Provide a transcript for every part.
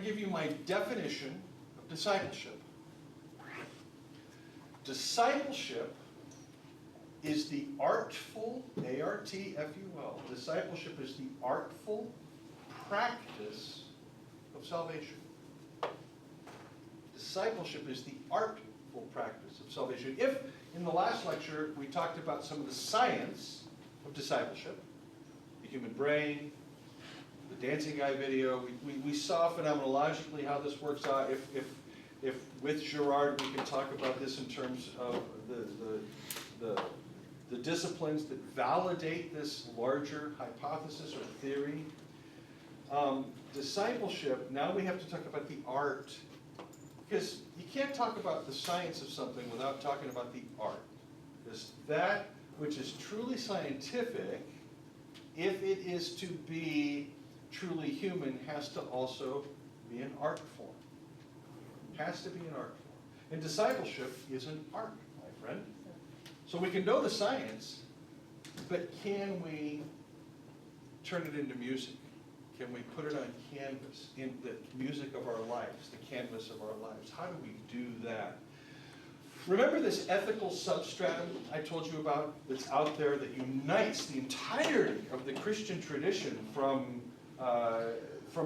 to give you my definition of discipleship. Discipleship is the artful, A-R-T-F-U-L, discipleship is the artful practice of salvation. Discipleship is the artful practice of salvation. If, in the last lecture, we talked about some of the science of discipleship, the human brain, the dancing guy video, we saw phenomenologically how this works out. If with Girard we can talk about this in terms of the disciplines that validate this larger hypothesis or theory. Discipleship, now we have to talk about the art. Because you can't talk about the science of something without talking about the art. Because that which is truly scientific, if it is to be truly human, has to also be an art form. Has to be an art form. And discipleship is an art, my friend. So we can know the science, but can we turn it into music? Can we put it on canvas, in the music of our lives, the canvas of our lives? How do we do that? Remember this ethical substratum I told you about that's out there that unites the entirety of the Christian tradition from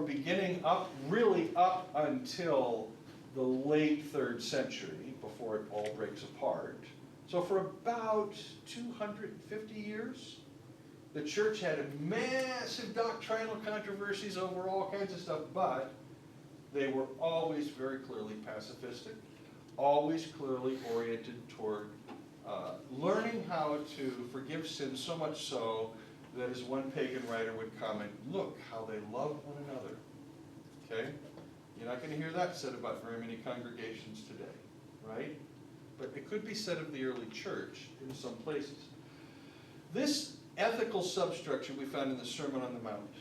beginning up, really up until the late 3rd century, before it all breaks apart. So for about 250 years, the church had massive doctrinal controversies over all kinds of stuff, but they were always very clearly pacifistic, always clearly oriented toward learning how to forgive sin, so much so that, as one pagan writer would comment, look how they love one another. Okay? You're not going to hear that said about very many congregations today, right? But it could be said of the early church in some places. This ethical substructure we found in the Sermon on the Mount,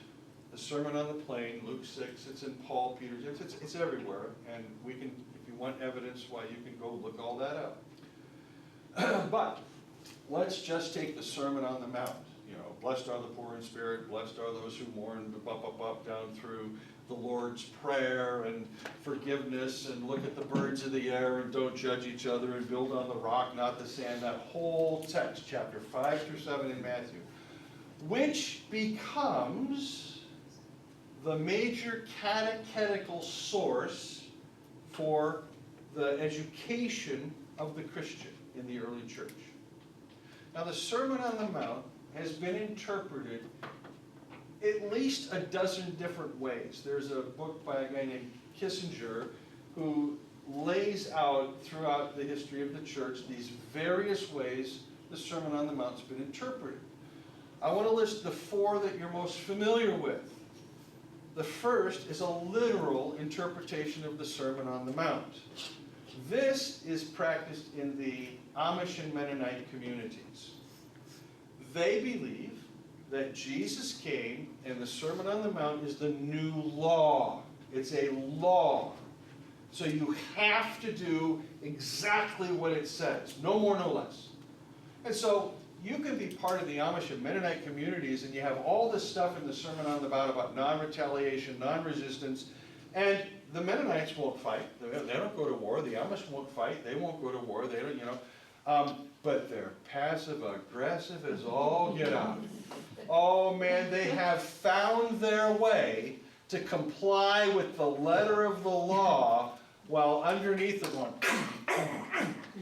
the Sermon on the Plain, Luke 6, it's in Paul, Peter's, it's everywhere, and we can, if you want evidence why, you can go look all that up. But let's just take the Sermon on the Mount. You know, blessed are the poor in spirit, blessed are those who mourn, up, down through the Lord's Prayer and forgiveness, and look at the birds of the air and don't judge each other and build on the rock, not the sand. That whole text, chapter 5 through 7 in Matthew, which becomes the major catechetical source for the education of the Christian in the early church. Now, the Sermon on the Mount has been interpreted at least a dozen different ways. There's a book by a guy named Kissinger who lays out throughout the history of the church these various ways the Sermon on the Mount's been interpreted. I want to list the 4 that you're most familiar with. The first is a literal interpretation of the Sermon on the Mount. This is practiced in the Amish and Mennonite communities. They believe that Jesus came and the Sermon on the Mount is the new law. It's a law. So you have to do exactly what it says, no more, no less. And so you can be part of the Amish and Mennonite communities and you have all this stuff in the Sermon on the Mount about non-retaliation, non-resistance, and the Mennonites won't fight. They don't go to war. The Amish won't fight. They won't go to war. They don't, you know. But they're passive-aggressive as all get out. Oh man, they have found their way to comply with the letter of the law while underneath it going.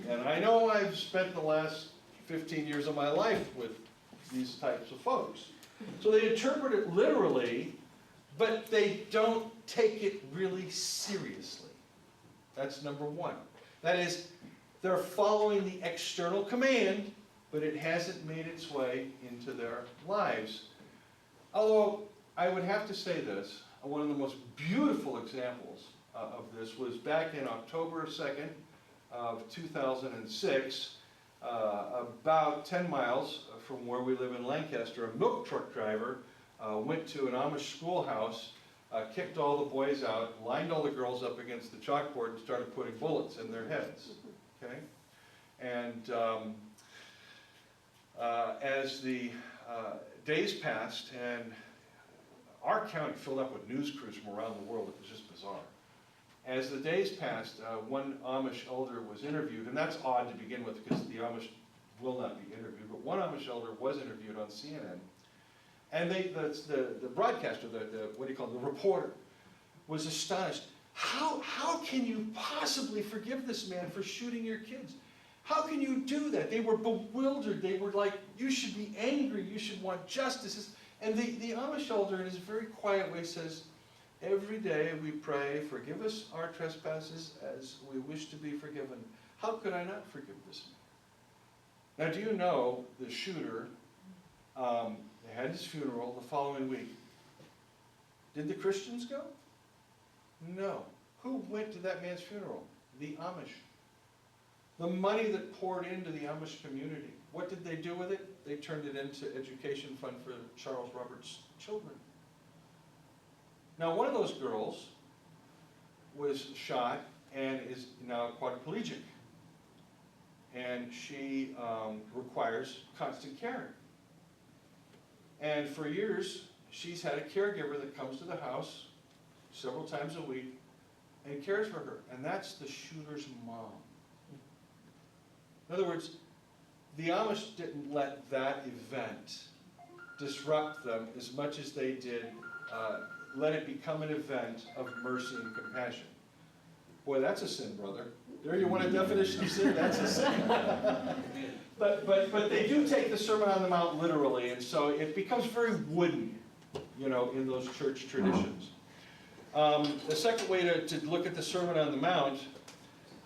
And I know I've spent the last 15 years of my life with these types of folks. So they interpret it literally, but they don't take it really seriously. That's number one. That is, they're following the external command, but it hasn't made its way into their lives. Although, I would have to say this, one of the most beautiful examples of this was back in October 2nd of 2006, about 10 miles from where we live in Lancaster, a milk truck driver went to an Amish schoolhouse, kicked all the boys out, lined all the girls up against the chalkboard and started putting bullets in their heads. Okay? And as the days passed and our county filled up with news crews from around the world. It was just bizarre. As the days passed, one Amish elder was interviewed, and that's odd to begin with because the Amish will not be interviewed, but one Amish elder was interviewed on CNN. And the broadcaster, what do you call it, the reporter, was astonished. How can you possibly forgive this man for shooting your kids? How can you do that? They were bewildered. They were like, you should be angry. You should want justice. And the Amish elder, in his very quiet way, says, every day we pray, forgive us our trespasses as we wish to be forgiven. How could I not forgive this man? Now, do you know the shooter, they had his funeral the following week. Did the Christians go? No. Who went to that man's funeral? The Amish. The money that poured into the Amish community. What did they do with it? They turned it into education fund for Charles Roberts' children. Now, one of those girls was shot and is now quadriplegic. And she requires constant care. And for years, she's had a caregiver that comes to the house several times a week and cares for her. And that's the shooter's mom. In other words, the Amish didn't let that event disrupt them as much as they did let it become an event of mercy and compassion. Boy, that's a sin, brother. There you want a definition of sin? That's a sin. But they do take the Sermon on the Mount literally, and so it becomes very wooden, in those church traditions. The second way to look at the Sermon on the Mount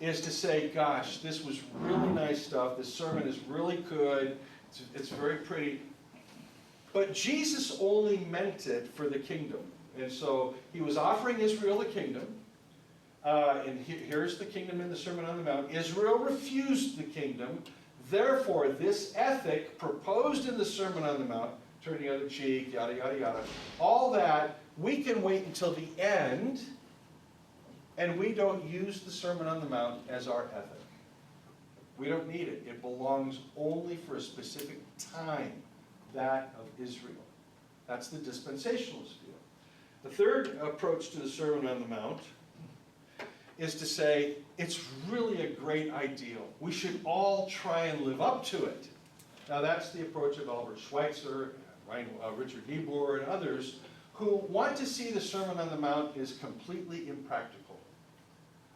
is to say, gosh, this was really nice stuff. This sermon is really good. It's very pretty. But Jesus only meant it for the kingdom. And so he was offering Israel the kingdom. And here's the kingdom in the Sermon on the Mount. Israel refused the kingdom. Therefore, this ethic proposed in the Sermon on the Mount, turn the other cheek, yada, yada, yada, all that, we can wait until the end, and we don't use the Sermon on the Mount as our ethic. We don't need it. It belongs only for a specific time, that of Israel. That's the dispensationalist view. The third approach to the Sermon on the Mount is to say, it's really a great ideal. We should all try and live up to it. Now that's the approach of Albert Schweitzer, Richard Niebuhr, and others who want to see the Sermon on the Mount as completely impractical.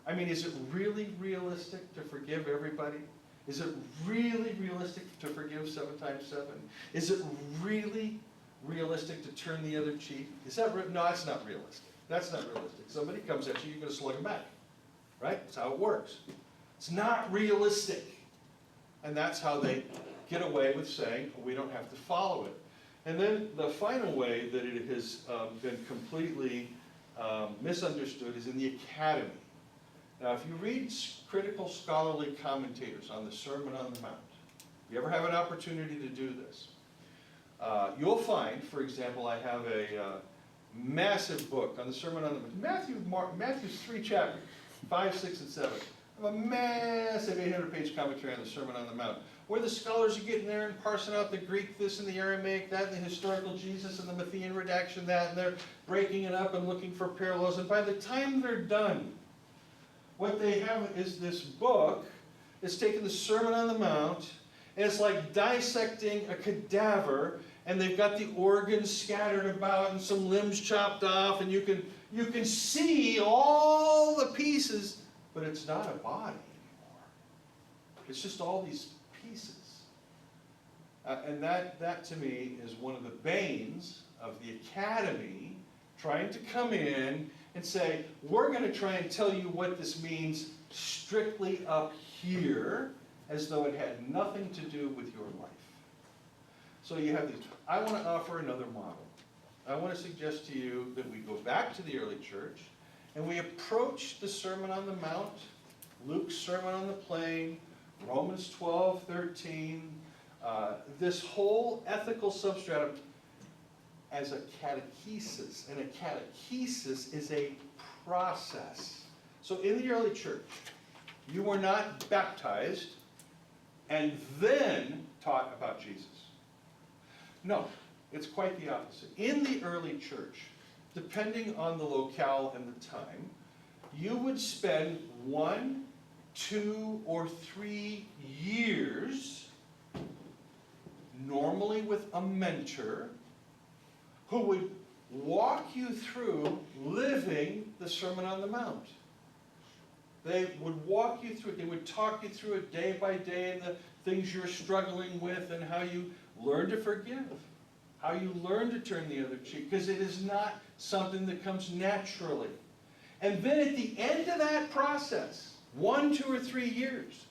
I mean, is it really realistic to forgive everybody? Is it really realistic to forgive 7 times 7? Is it really realistic to turn the other cheek? No, that's not realistic. That's not realistic. Somebody comes at you, you're going to slug them back. Right? That's how it works. It's not realistic. And that's how they get away with saying, we don't have to follow it. And then the final way that it has been completely misunderstood is in the academy. Now, if you read critical scholarly commentators on the Sermon on the Mount, if you ever have an opportunity to do this, you'll find, for example, I have a massive book on the Sermon on the Mount. Matthew's 3 chapters, 5, 6, and 7. I have a massive 800-page commentary on the Sermon on the Mount, where the scholars are getting there and parsing out the Greek this and the Aramaic that, and the historical Jesus and the Matthean redaction that, and they're breaking it up and looking for parallels. And by the time they're done, what they have is this book. It's taking the Sermon on the Mount, and it's like dissecting a cadaver, and they've got the organs scattered about and some limbs chopped off, and you can see all the pieces, but it's not a body anymore. It's just all these pieces. And that to me is one of the banes of the academy trying to come in and say, we're going to try and tell you what this means strictly up here, as though it had nothing to do with your life. So you have these. I want to offer another model. I want to suggest to you that we go back to the early church and we approach the Sermon on the Mount, Luke's Sermon on the Plain, Romans 12, 13, this whole ethical substratum as a catechesis. And a catechesis is a process. So in the early church, you were not baptized and then taught about Jesus. No, it's quite the opposite. In the early church, depending on the locale and the time, you would spend 1, 2, or 3 years, normally with a mentor, who would walk you through living the Sermon on the Mount. They would walk you through it. They would talk you through it day by day and the things you're struggling with and how you learn to forgive, how you learn to turn the other cheek, because it is not something that comes naturally. And then at the end of that process, 1, 2, or 3 years,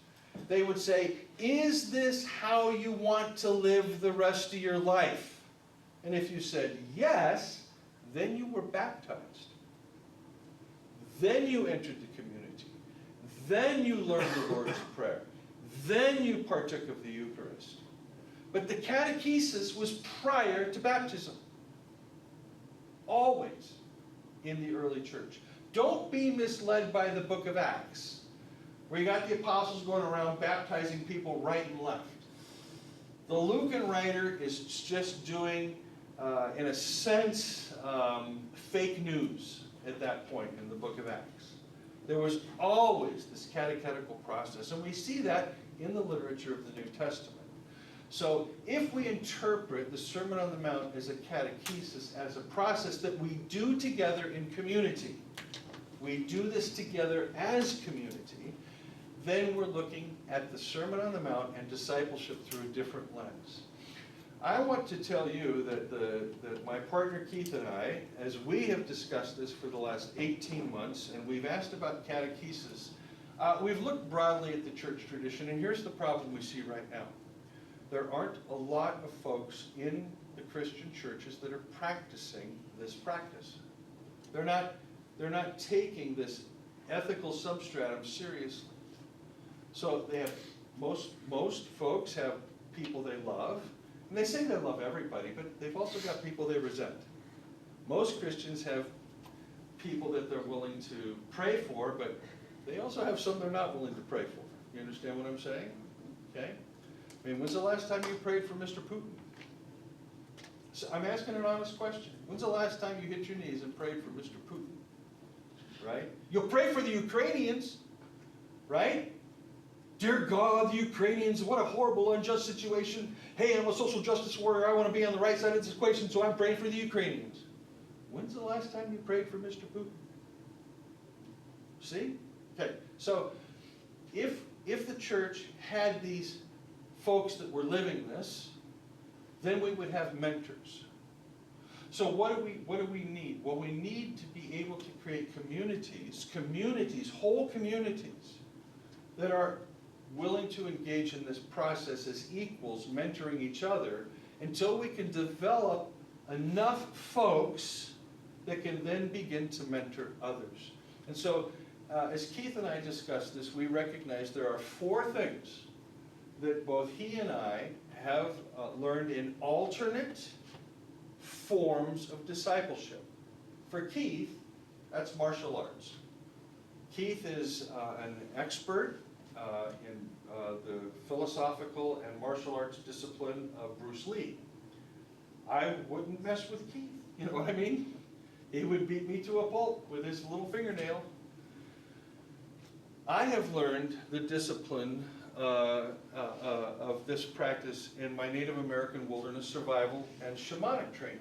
they would say, is this how you want to live the rest of your life? And if you said yes, then you were baptized. Then you entered the community. Then you learned the Lord's Prayer. Then you partook of the Eucharist. But the catechesis was prior to baptism. Always in the early church. Don't be misled by the book of Acts, where you got the apostles going around baptizing people right and left. The Lucan writer is just doing, in a sense, fake news at that point in the book of Acts. There was always this catechetical process, and we see that in the literature of the New Testament. So if we interpret the Sermon on the Mount as a catechesis, as a process that we do together in community, we do this together as community, then we're looking at the Sermon on the Mount and discipleship through a different lens. I want to tell you that my partner Keith and I, as we have discussed this for the last 18 months, and we've asked about catechesis, we've looked broadly at the church tradition, and here's the problem we see right now. There aren't a lot of folks in the Christian churches that are practicing this practice. They're not taking this ethical substratum seriously. So they have most folks have people they love, and they say they love everybody, but they've also got people they resent. Most Christians have people that they're willing to pray for, but they also have some they're not willing to pray for. You understand what I'm saying? Okay? I mean, when's the last time you prayed for Mr. Putin? So I'm asking an honest question. When's the last time you hit your knees and prayed for Mr. Putin? Right? You'll pray for the Ukrainians, right? Dear God, the Ukrainians, what a horrible, unjust situation. Hey, I'm a social justice warrior. I want to be on the right side of this equation, so I'm praying for the Ukrainians. When's the last time you prayed for Mr. Putin? See? Okay, so if the church had these folks that were living this, then we would have mentors. So what do we need? Well, we need to be able to create communities, whole communities, that are willing to engage in this process as equals, mentoring each other, until we can develop enough folks that can then begin to mentor others. And so, as Keith and I discussed this, we recognize there are 4 things that both he and I have learned in alternate forms of discipleship. For Keith, that's martial arts. Keith is an expert in the philosophical and martial arts discipline of Bruce Lee. I wouldn't mess with Keith, you know what I mean? He would beat me to a pulp with his little fingernail. I have learned the discipline of this practice in my Native American wilderness survival and shamanic training.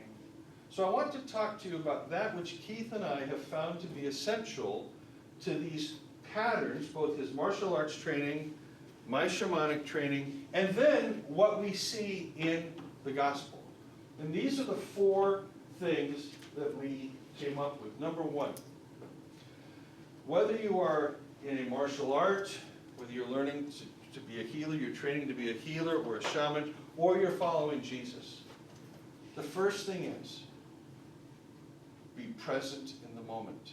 So I want to talk to you about that which Keith and I have found to be essential to these patterns, both his martial arts training, my shamanic training, and then what we see in the gospel. And these are the 4 things that we came up with. Number 1, whether you are in a martial art, whether you're learning to be a healer, you're training to be a healer or a shaman, or you're following Jesus, the first thing is, be present in the moment.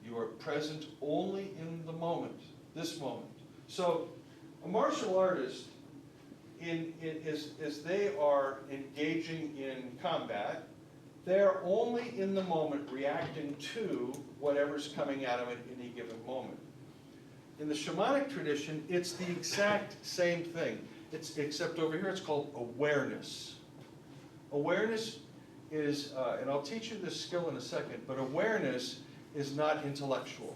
You are present only in the moment, this moment. So a martial artist, as they are engaging in combat, they're only in the moment reacting to whatever's coming at them at any given moment. In the shamanic tradition, it's the exact same thing, except over here it's called awareness. Awareness is, and I'll teach you this skill in a second, but awareness is not intellectual.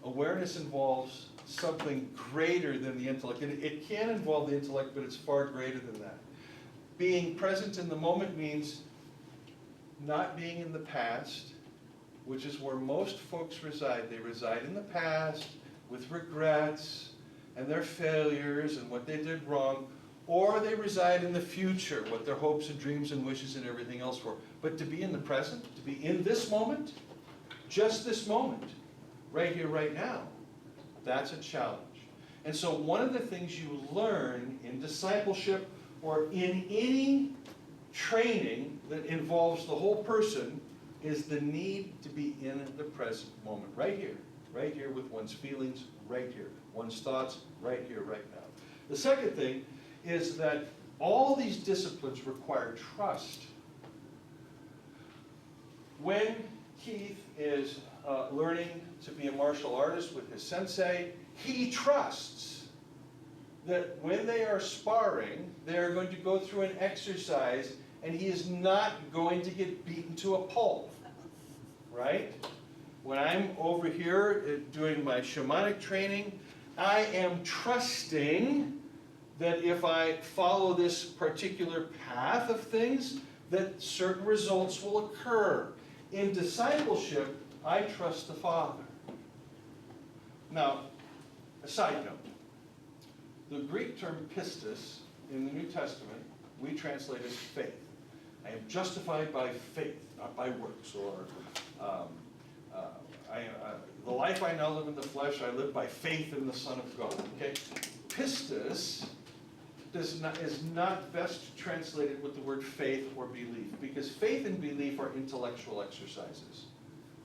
Awareness involves something greater than the intellect. And it can involve the intellect, but it's far greater than that. Being present in the moment means not being in the past, which is where most folks reside. They reside in the past with regrets and their failures and what they did wrong, or they reside in the future, what their hopes and dreams and wishes and everything else were. But to be in the present, to be in this moment, just this moment, right here, right now, that's a challenge. And so one of the things you learn in discipleship or in any training that involves the whole person is the need to be in the present moment, right here with one's feelings, right here, one's thoughts, right here, right now. The second thing is that all these disciplines require trust. When Keith is learning to be a martial artist with his sensei, he trusts that when they are sparring, they are going to go through an exercise and he is not going to get beaten to a pulp, right? When I'm over here doing my shamanic training, I am trusting that if I follow this particular path of things, that certain results will occur. In discipleship, I trust the Father. Now, a side note. The Greek term pistis in the New Testament, we translate as faith. I am justified by faith, not by works, or the life I now live in the flesh, I live by faith in the Son of God. Okay? Pistis is not best translated with the word faith or belief, because faith and belief are intellectual exercises.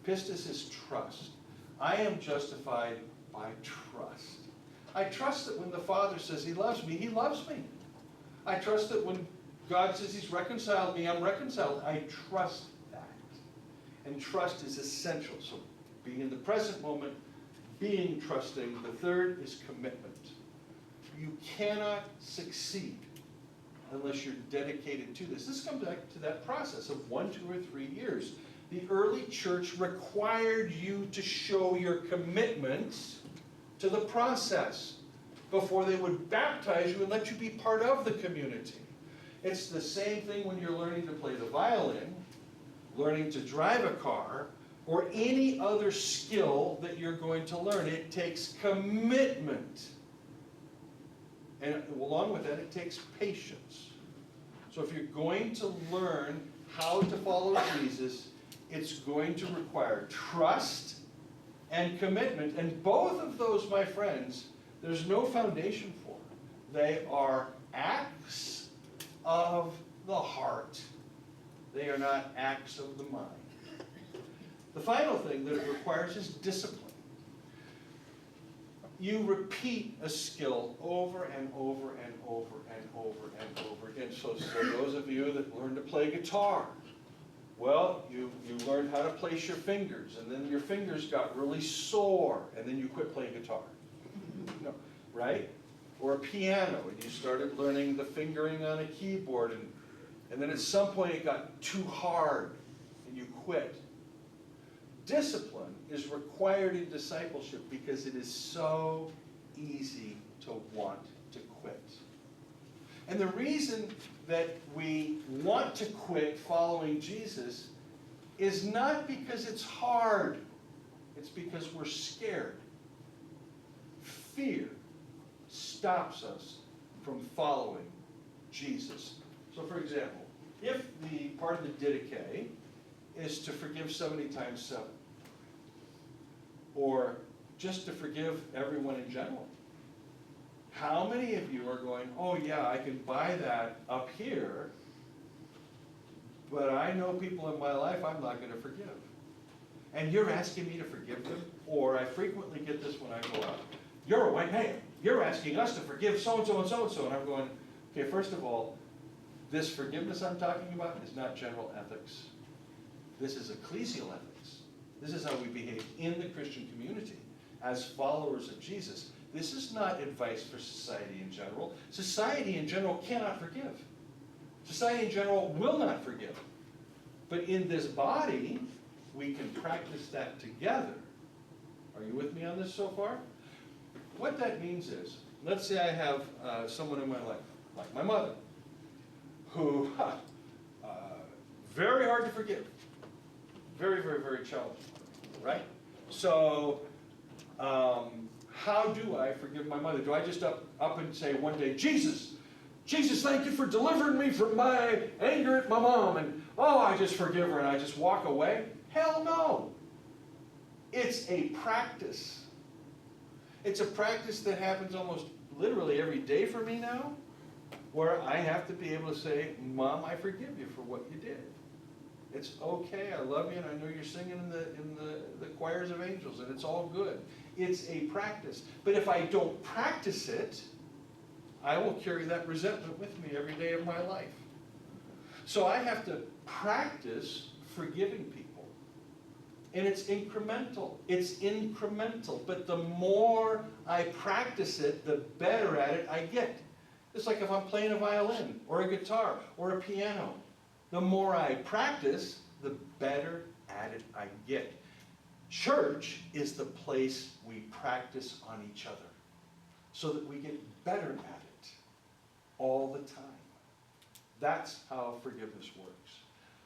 Pistis is trust. I am justified by trust. I trust that when the Father says He loves me, He loves me. I trust that when God says He's reconciled me, I'm reconciled. I trust that. And trust is essential. So being in the present moment, being trusting. The third is commitment. You cannot succeed unless you're dedicated to this. This comes back to that process of 1, 2, or 3 years. The early church required you to show your commitment to the process before they would baptize you and let you be part of the community. It's the same thing when you're learning to play the violin, learning to drive a car, or any other skill that you're going to learn. It takes commitment. And along with that, it takes patience. So if you're going to learn how to follow Jesus, it's going to require trust and commitment. And both of those, my friends, there's no foundation for. They are acts of the heart. They are not acts of the mind. The final thing that it requires is discipline. You repeat a skill over and over and over and over and over again. So those of you that learn to play guitar, well, you learned how to place your fingers, and then your fingers got really sore, and then you quit playing guitar. No, right? Or a piano, and you started learning the fingering on a keyboard, and then at some point it got too hard, and you quit. Discipline is required in discipleship because it is so easy to want to quit. And the reason that we want to quit following Jesus is not because it's hard. It's because we're scared. Fear stops us from following Jesus. So for example, if the part of the Didache is to forgive 70 times 7, or just to forgive everyone in general, how many of you are going, oh yeah, I can buy that up here, but I know people in my life I'm not going to forgive. And you're asking me to forgive them? Or I frequently get this when I go out. You're a white man. You're asking us to forgive so-and-so and so-and-so. And I'm going, okay, first of all, this forgiveness I'm talking about is not general ethics. This is ecclesial ethics. This is how we behave in the Christian community as followers of Jesus. This is not advice for society in general. Society in general cannot forgive. Society in general will not forgive. But in this body, we can practice that together. Are you with me on this so far? What that means is, let's say I have someone in my life, like my mother, who, very hard to forgive. Very, very, very challenging, right? So, how do I forgive my mother? Do I just up and say one day, Jesus, thank you for delivering me from my anger at my mom, and oh, I just forgive her, and I just walk away? Hell no. It's a practice. It's a practice that happens almost literally every day for me now, where I have to be able to say, Mom, I forgive you for what you did. It's okay, I love you, and I know you're singing in the choirs of angels, and it's all good. It's a practice. But if I don't practice it, I will carry that resentment with me every day of my life. So I have to practice forgiving people. And it's incremental. It's incremental. But the more I practice it, the better at it I get. It's like if I'm playing a violin, or a guitar, or a piano. The more I practice, the better at it I get. Church is the place we practice on each other, so that we get better at it all the time. That's how forgiveness works.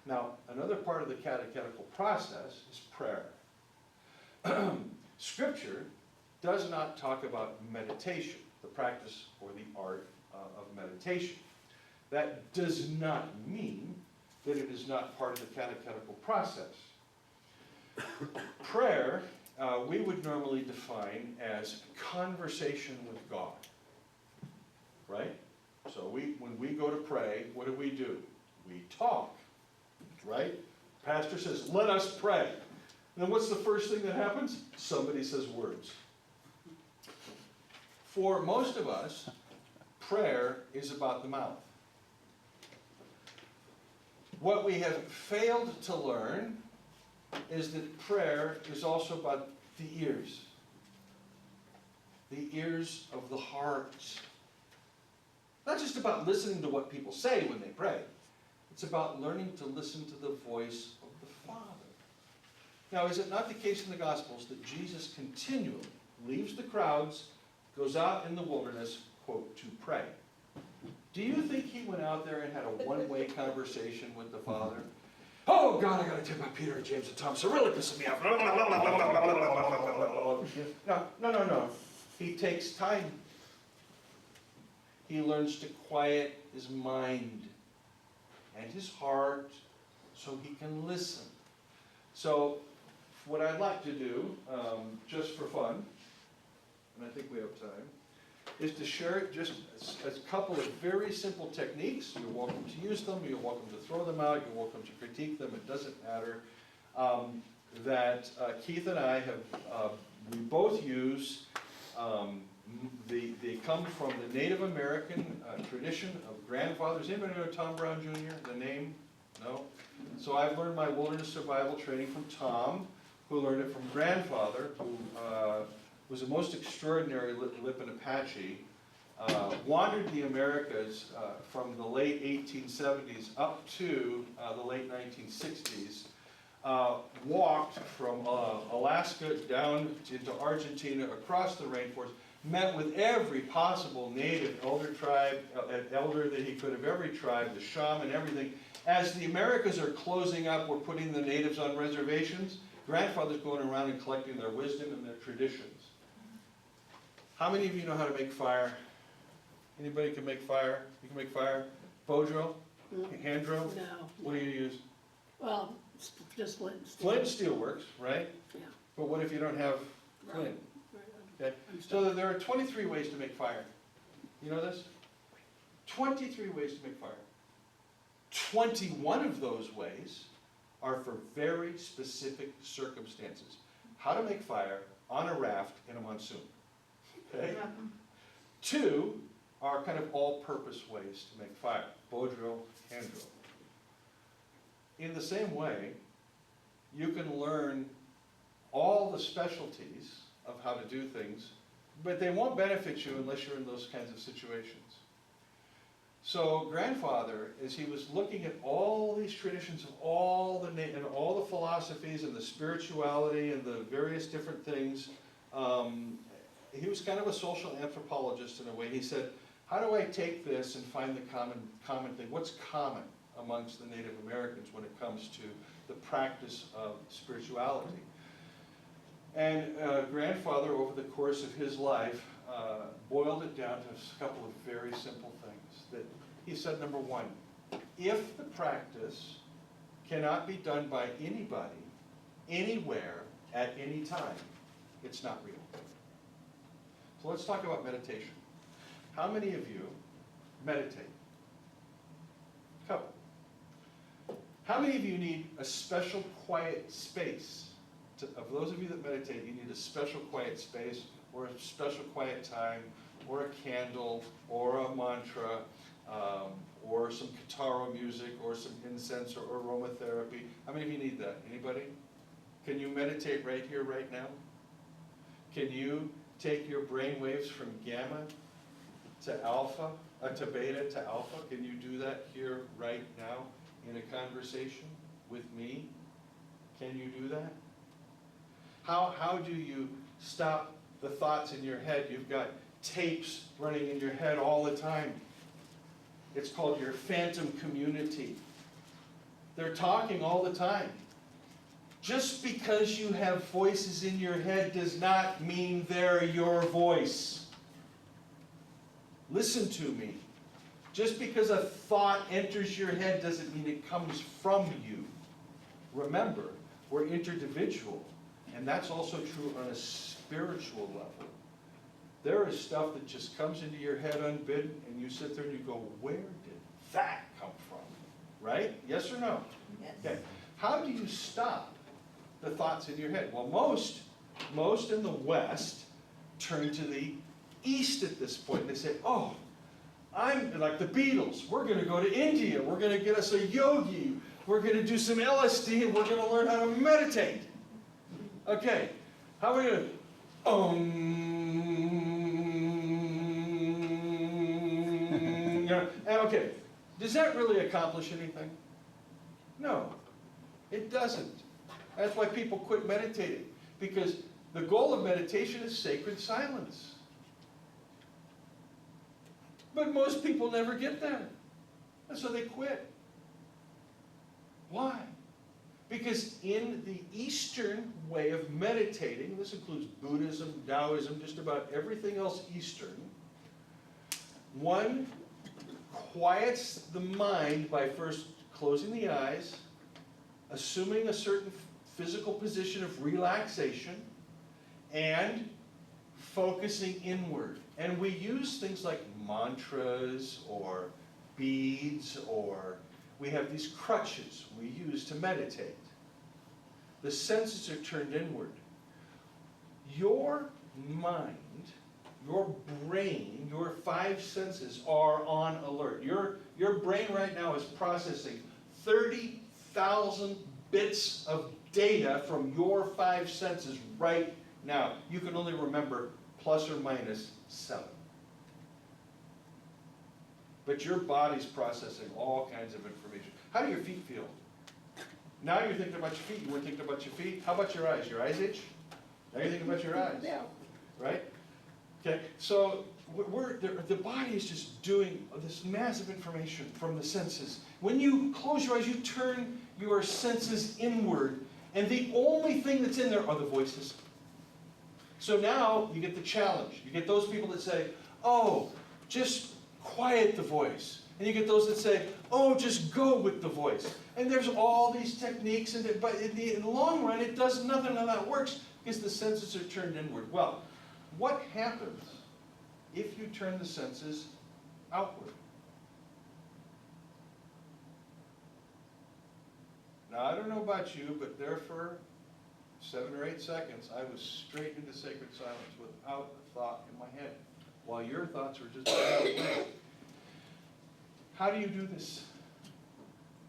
Now, another part of the catechetical process is prayer. Scripture does not talk about meditation, the practice or the art of meditation. That does not mean that it is not part of the catechetical process. Prayer, we would normally define as conversation with God, right? So when we go to pray, what do? We talk, right? Pastor says, let us pray. And then what's the first thing that happens? Somebody says words. For most of us, prayer is about the mouth. What we have failed to learn is that prayer is also about the ears. The ears of the heart. Not just about listening to what people say when they pray. It's about learning to listen to the voice of the Father. Now, is it not the case in the Gospels that Jesus continually leaves the crowds, goes out in the wilderness, quote, to pray? Do you think he went out there and had a one-way conversation with the Father? Oh, God, I got to take my Peter and James and Thomas. They're really pissing me off. No. He takes time. He learns to quiet his mind and his heart so he can listen. So what I'd like to do, just for fun, and I think we have time, is to share just a couple of very simple techniques. You're welcome to use them, you're welcome to throw them out, you're welcome to critique them, it doesn't matter. That Keith and I have, we both use, they come from the Native American tradition of grandfathers. Anybody know Tom Brown Jr., the name? No? So I've learned my wilderness survival training from Tom, who learned it from grandfather, who was the most extraordinary Lipan Apache, wandered the Americas from the late 1870s up to the late 1960s, walked from Alaska down into Argentina, across the rainforest, met with every possible native elder tribe, elder that he could have, every tribe, the shaman, everything. As the Americas are closing up, we're putting the natives on reservations. Grandfather's going around and collecting their wisdom and their traditions. How many of you know how to make fire? Anybody can make fire? You can make fire? Bodro? Hand drill? No. What do you use? Well, it's just flint and steel. Flint and steel works, right? Yeah. But what if you don't have flint? Okay. So there are 23 ways to make fire. You know this? 23 ways to make fire. 21 of those ways are for very specific circumstances. How to make fire on a raft in a monsoon. Okay? 2 are kind of all-purpose ways to make fire. Bow drill, hand drill. In the same way, you can learn all the specialties of how to do things, but they won't benefit you unless you're in those kinds of situations. So grandfather, as he was looking at all these traditions of all and all the philosophies and the spirituality and the various different things, he was kind of a social anthropologist in a way. He said, how do I take this and find the common thing? What's common amongst the Native Americans when it comes to the practice of spirituality? And grandfather, over the course of his life, boiled it down to a couple of very simple things. That he said, number one, if the practice cannot be done by anybody, anywhere, at any time, it's not real. So let's talk about meditation. How many of you meditate? Couple. How many of you need a special quiet space? Of those of you that meditate, you need a special quiet space, or a special quiet time, or a candle, or a mantra, or some Kitaro music, or some incense, or aromatherapy. How many of you need that? Anybody? Can you meditate right here, right now? Can you take your brain waves from gamma to alpha, to beta to alpha? Can you do that here, right now, in a conversation with me? Can you do that? How do you stop the thoughts in your head? You've got tapes running in your head all the time. It's called your phantom community. They're talking all the time. Just because you have voices in your head does not mean they're your voice. Listen to me. Just because a thought enters your head doesn't mean it comes from you. Remember, we're interdivisible, and that's also true on a spiritual level. There is stuff that just comes into your head unbidden, and you sit there and you go, where did that come from? Right? Yes or no? Yes. Okay. How do you stop the thoughts in your head? Well, most in the West turn to the East at this point. They say, oh, I'm like the Beatles. We're going to go to India. We're going to get us a yogi. We're going to do some LSD, and we're going to learn how to meditate. Okay, how are we going to, okay, does that really accomplish anything? No, it doesn't. That's why people quit meditating, because the goal of meditation is sacred silence. But most people never get there, and so they quit. Why? Because in the Eastern way of meditating, this includes Buddhism, Taoism, just about everything else Eastern, one quiets the mind by first closing the eyes, assuming a certain physical position of relaxation, and focusing inward. And we use things like mantras or beads, or we have these crutches we use to meditate. The senses are turned inward. Your mind, your brain, your five senses are on alert. Your brain right now is processing 30,000 bits of data from your five senses right now. You can only remember plus or minus 7. But your body's processing all kinds of information. How do your feet feel? Now you're thinking about your feet. You weren't thinking about your feet. How about your eyes? Your eyes itch? Now you're thinking about your eyes. Yeah. Right? Okay, so the body is just doing this massive information from the senses. When you close your eyes, you turn your senses inward, and the only thing that's in there are the voices. So now you get the challenge. You get those people that say, oh, just quiet the voice. And you get those that say, oh, just go with the voice. And there's all these techniques, but in the long run, it does nothing of that works because the senses are turned inward. Well, what happens if you turn the senses outward? Now, I don't know about you, but there for 7 or 8 seconds, I was straight into sacred silence without a thought in my head, while your thoughts were just going away. How do you do this?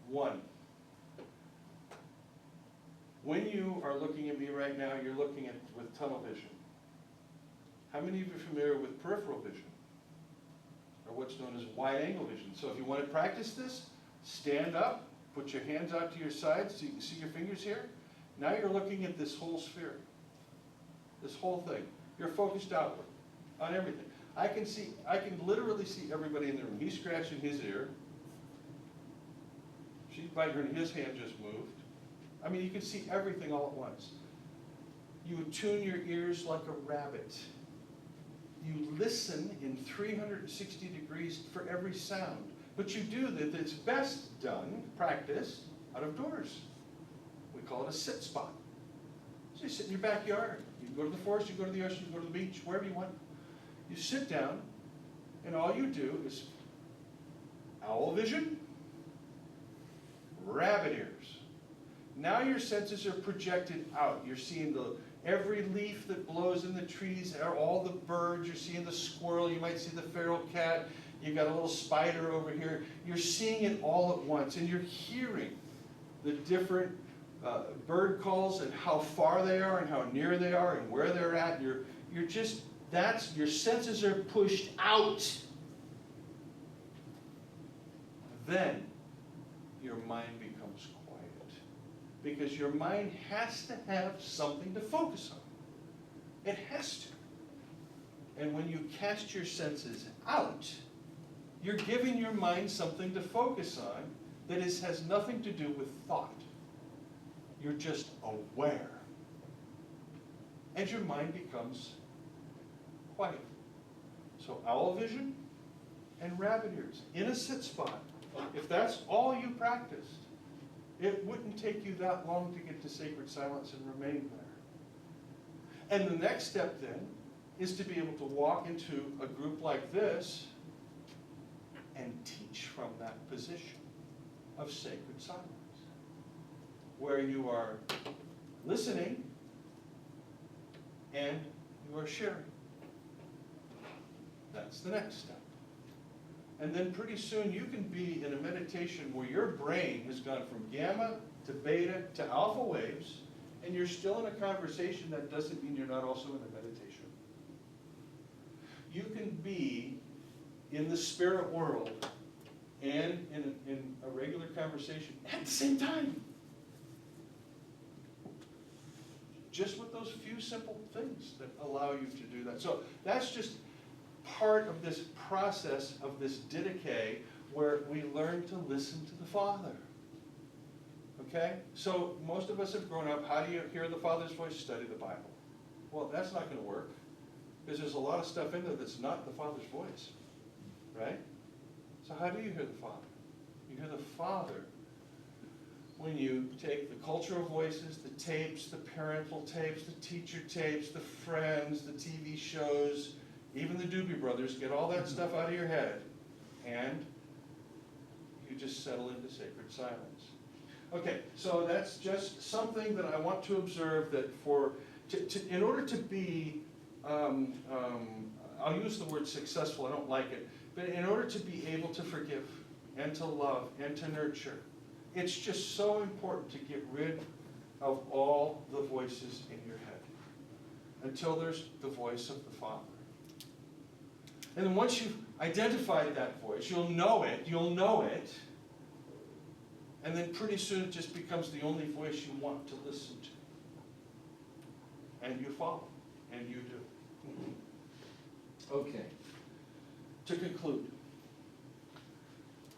1, when you are looking at me right now, you're looking at with tunnel vision. How many of you are familiar with peripheral vision? or what's known as wide-angle vision. So if you want to practice this, stand up, put your hands out to your sides so you can see your fingers here. Now you're looking at this whole sphere, this whole thing. You're focused outward on everything. I can literally see everybody in the room. He's scratching his ear. She's biting her, and his hand just moved. I mean, you can see everything all at once. You attune your ears like a rabbit. You listen in 360 degrees for every sound. But you do that, it's best done, practiced, out of doors. We call it a sit spot. So you sit in your backyard. You can go to the forest, you can go to the ocean, you can go to the beach, wherever you want. You sit down, and all you do is owl vision, rabbit ears. Now your senses are projected out. You're seeing every leaf that blows in the trees, all the birds. You're seeing the squirrel. You might see the feral cat. You've got a little spider over here. You're seeing it all at once, and you're hearing the different bird calls and how far they are and how near they are and where they're at. Your senses are pushed out. Then your mind becomes quiet, because your mind has to have something to focus on. It has to. And when you cast your senses out, you're giving your mind something to focus on that has nothing to do with thought. You're just aware. And your mind becomes quiet. So owl vision and rabbit ears in a sit spot. If that's all you practiced, it wouldn't take you that long to get to sacred silence and remain there. And the next step then is to be able to walk into a group like this and teach from that position of sacred silence, where you are listening and you are sharing. That's the next step. And then pretty soon you can be in a meditation where your brain has gone from gamma to beta to alpha waves, and you're still in a conversation. That doesn't mean you're not also in a meditation. You can be in the spirit world and in a regular conversation at the same time. Just with those few simple things that allow you to do that. So that's just part of this process of this didache, where we learn to listen to the Father. Okay? So most of us have grown up, how do you hear the Father's voice? Study the Bible. Well, that's not going to work, because there's a lot of stuff in there that's not the Father's voice. Right? So how do you hear the Father? You hear the Father when you take the cultural voices, the tapes, the parental tapes, the teacher tapes, the friends, the TV shows, even the Doobie Brothers, get all that stuff out of your head, and you just settle into sacred silence. Okay, so that's just something that I want to observe, that in order to be, I'll use the word successful, I don't like it, but in order to be able to forgive and to love and to nurture, it's just so important to get rid of all the voices in your head until there's the voice of the Father. And then once you've identified that voice, you'll know it, and then pretty soon it just becomes the only voice you want to listen to. And you follow, and you do. Okay. To conclude,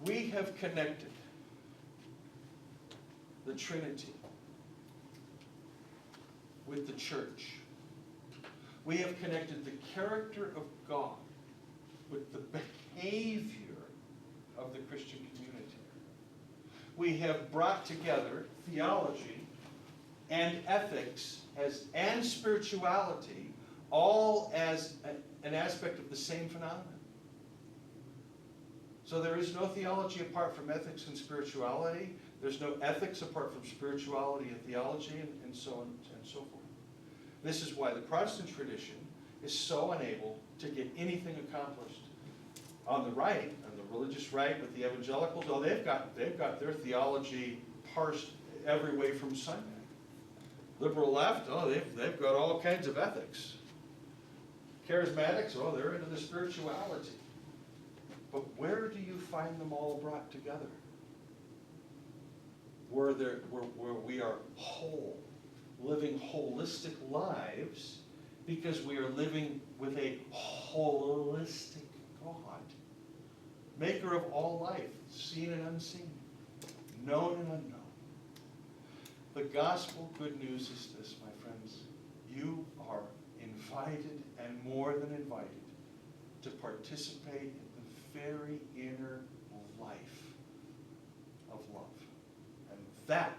we have connected the Trinity with the church. We have connected the character of God with the behavior of the Christian community. We have brought together theology and ethics and spirituality, all as an aspect of the same phenomenon. So there is no theology apart from ethics and spirituality. There's no ethics apart from spirituality and theology, and so on and so forth. This is why the Protestant tradition is so unable to get anything accomplished. On the right, on the religious right with the evangelicals, oh, they've got their theology parsed every way from Sunday. Liberal left, oh, they've got all kinds of ethics. Charismatics, oh, they're into the spirituality. But where do you find them all brought together? Where we are whole, living holistic lives, because we are living with a holistic God, maker of all life, seen and unseen, known and unknown. The gospel good news is this, my friends. You are invited, and more than invited, to participate in the very inner life of love. And that